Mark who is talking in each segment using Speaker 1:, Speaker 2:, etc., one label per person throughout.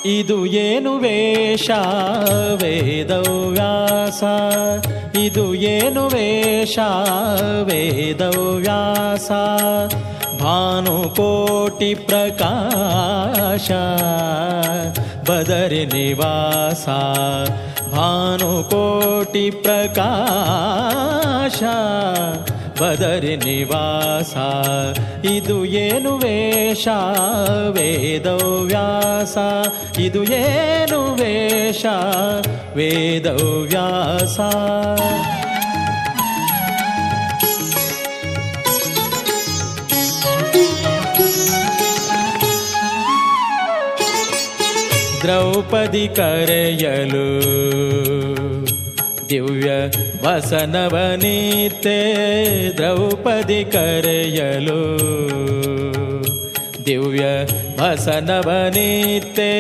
Speaker 1: ಇದು ಏನು ವೇಷ ವೇದವ್ಯಾಸ, ಇದು ಏನು ವೇಷ ವೇದವ್ಯಾಸ. ಭಾನುಕೋಟಿ ಪ್ರಕಾಶ ಬದರಿ ನಿವಾಸ, ಭಾನುಕೋಟಿ ಪ್ರಕಾಶ ಬದರಿ ನಿವಾಸ. ಇದು ಏನು ವೇಷ ವೇದವ್ಯಾಸ, ಇದು ಏನು ವೇಷ ವೇದವ್ಯಾಸ. ದ್ರೌಪದಿ ಕರೆಯಲು ದಿವ್ಯ ವಸನವನಿತೆ, ದ್ರೌಪದಿ ಕರೆಯಲು ದಿವ್ಯ ವಸನವನಿತೆ.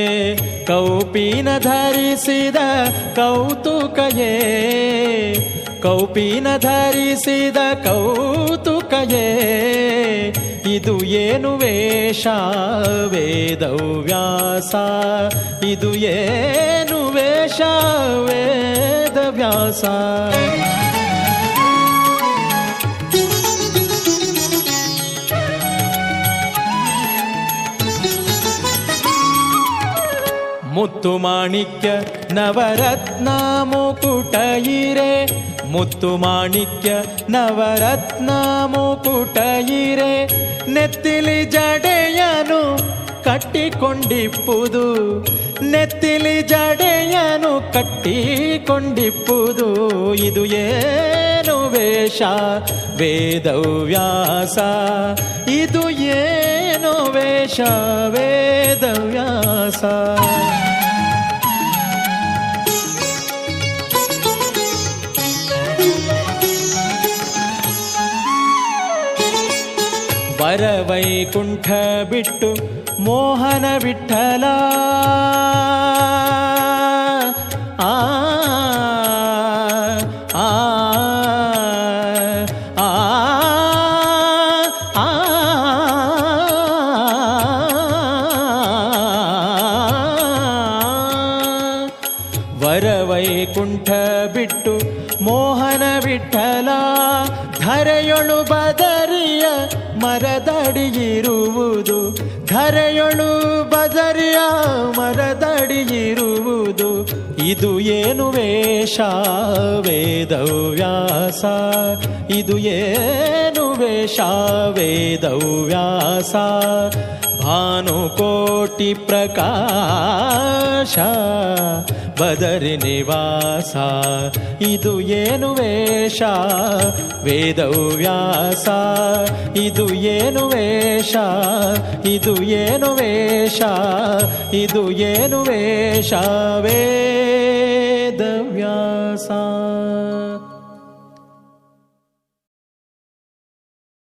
Speaker 1: ಕೌಪೀನ ಧರಿಸಿದ ಕೌತುಕಯೇ, ಕೌಪೀನ ಧರಿಸಿದ ಕೌತುಕಯೇ. ಇದು ಏನು ವೇಷ ವೇದವ್ಯಾಸ, ಇದು ಏನು ವೇಷ ವೇದವ್ಯಾಸ. ಮುತ್ತು ಮಾಣಿಕ್ಯ ನವರತ್ನ ಮುಕುಟ ಇರೆ, ಮುತ್ತು ಮಾಣಿಕ್ಯ ನವರತ್ನ ಮುಕುಟ ಇರೆ. ನೆತ್ತಿಲಿ ಜಡೆಯನು ಕಟ್ಟಿಕೊಂಡಿಪ್ಪುದು, ನೆತ್ತಿಲಿ ಜಡೆಯನು ಕಟ್ಟಿಕೊಂಡಿಪ್ಪುದು. ಇದು ಏನು ವೇಷ ವೇದವ್ಯಾಸ, ಇದು ಏನು ವೇಷ ವೇದವ್ಯಾಸ. ವರವೈಕುಂಠ ಬಿಟ್ಟು ಮೋಹನ ವಿಠಲ, ಆ ಆ ಆ ಆ ವರವೈಕುಂಠ ಬಿಟ್ಟು ಮೋಹನ ವಿಠಲ. ಧರೆಯೊಳು ಬದರಿಯ ಮರದಡಿಯಿರುವುದು, ಧರೆಯೊಳು ಬದರಿಯ ಮರದಡಿಯಿರುವುದು. ಇದು ಏನು ವೇಷ ವೇದವ್ಯಾಸ, ಇದು ಏನು ವೇಷ ವೇದವ್ಯಾಸ. ಭಾನುಕೋಟಿ ಪ್ರಕಾಶ ಬದರಿ ನಿವಾಸ. ಇದು ಏನು ವೇಷ ವೇದವ್ಯಾಸ, ಇದು ಏನು ವೇಷ, ಇದು ಏನು ವೇಷ, ಇದು ಏನು ವೇಷ ವೇದವ್ಯಾಸ.